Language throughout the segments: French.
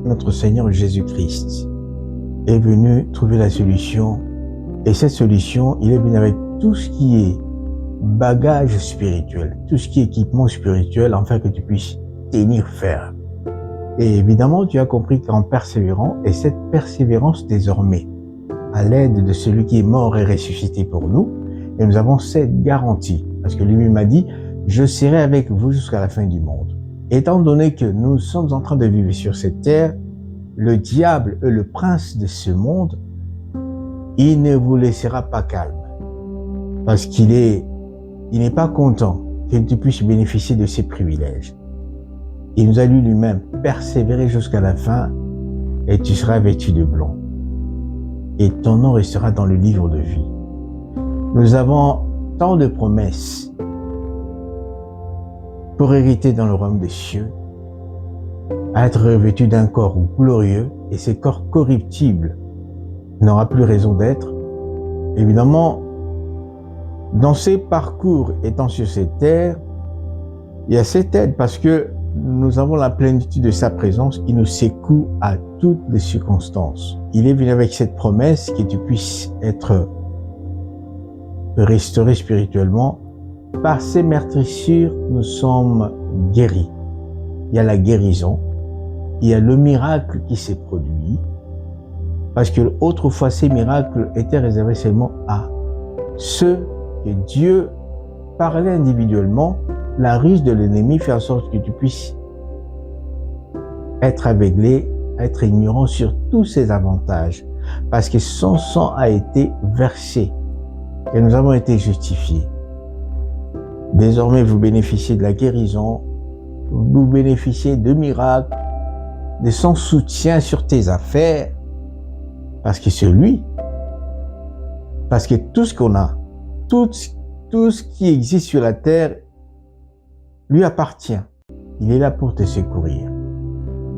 notre Seigneur Jésus-Christ est venu trouver la solution. Et cette solution, il est venu avec tout ce qui est bagage spirituel, tout ce qui est équipement spirituel, afin que tu puisses tenir ferme. Et évidemment, tu as compris qu'en persévérant, et cette persévérance désormais, à l'aide de celui qui est mort et ressuscité pour nous, et nous avons cette garantie, parce que lui m'a dit, je serai avec vous jusqu'à la fin du monde. Étant donné que nous sommes en train de vivre sur cette terre, le diable est le prince de ce monde, il ne vous laissera pas calme, parce qu'il n'est pas content que tu puisses bénéficier de ses privilèges. Il nous a dit lui-même, persévérer jusqu'à la fin, et tu seras vêtu de blanc. Et ton nom restera dans le livre de vie. Nous avons tant de promesses pour hériter dans le royaume des cieux, à être revêtu d'un corps glorieux, et ce corps corruptible n'aura plus raison d'être. Évidemment, dans ces parcours étant sur cette terre, il y a cette aide parce que nous avons la plénitude de sa présence qui nous secoue à toutes les circonstances. Il est venu avec cette promesse que tu puisses être restauré spirituellement. Par ces meurtrissures, nous sommes guéris. Il y a la guérison, il y a le miracle qui s'est produit, parce que autrefois ces miracles étaient réservés seulement à ceux que Dieu parlait individuellement. La ruse de l'ennemi fait en sorte que tu puisses être aveuglé, être ignorant sur tous ces avantages, parce que son sang a été versé et nous avons été justifiés. Désormais, vous bénéficiez de la guérison, vous bénéficiez de miracles, de son soutien sur tes affaires, parce que c'est lui. Parce que tout ce qu'on a, tout ce qui existe sur la terre, lui appartient. Il est là pour te secourir.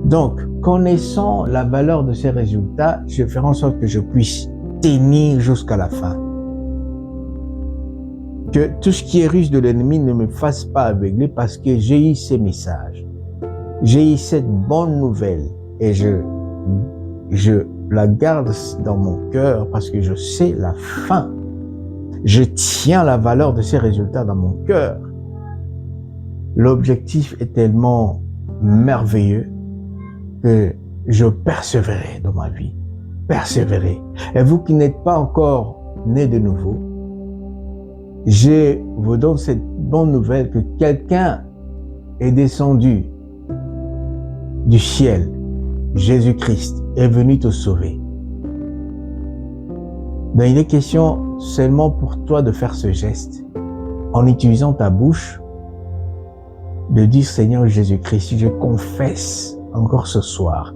Donc, connaissant la valeur de ces résultats, je ferai en sorte que je puisse tenir jusqu'à la fin. Que tout ce qui est ruse de l'ennemi ne me fasse pas aveugler, parce que j'ai eu ces messages. J'ai eu cette bonne nouvelle et je la garde dans mon cœur parce que je sais la fin. Je tiens la valeur de ces résultats dans mon cœur. L'objectif est tellement merveilleux que je persévérerai dans ma vie. Persévérer. Et vous qui n'êtes pas encore nés de nouveau, je vous donne cette bonne nouvelle que quelqu'un est descendu du ciel. Jésus-Christ est venu te sauver. Donc il est question seulement pour toi de faire ce geste en utilisant ta bouche, de dire Seigneur Jésus-Christ, je confesse encore ce soir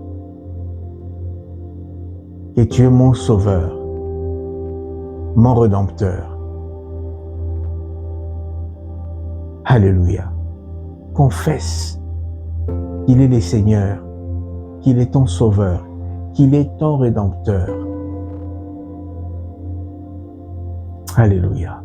que tu es mon sauveur, mon rédempteur. Alléluia. Confesse qu'il est le Seigneur, qu'il est ton sauveur, qu'il est ton rédempteur. Alléluia.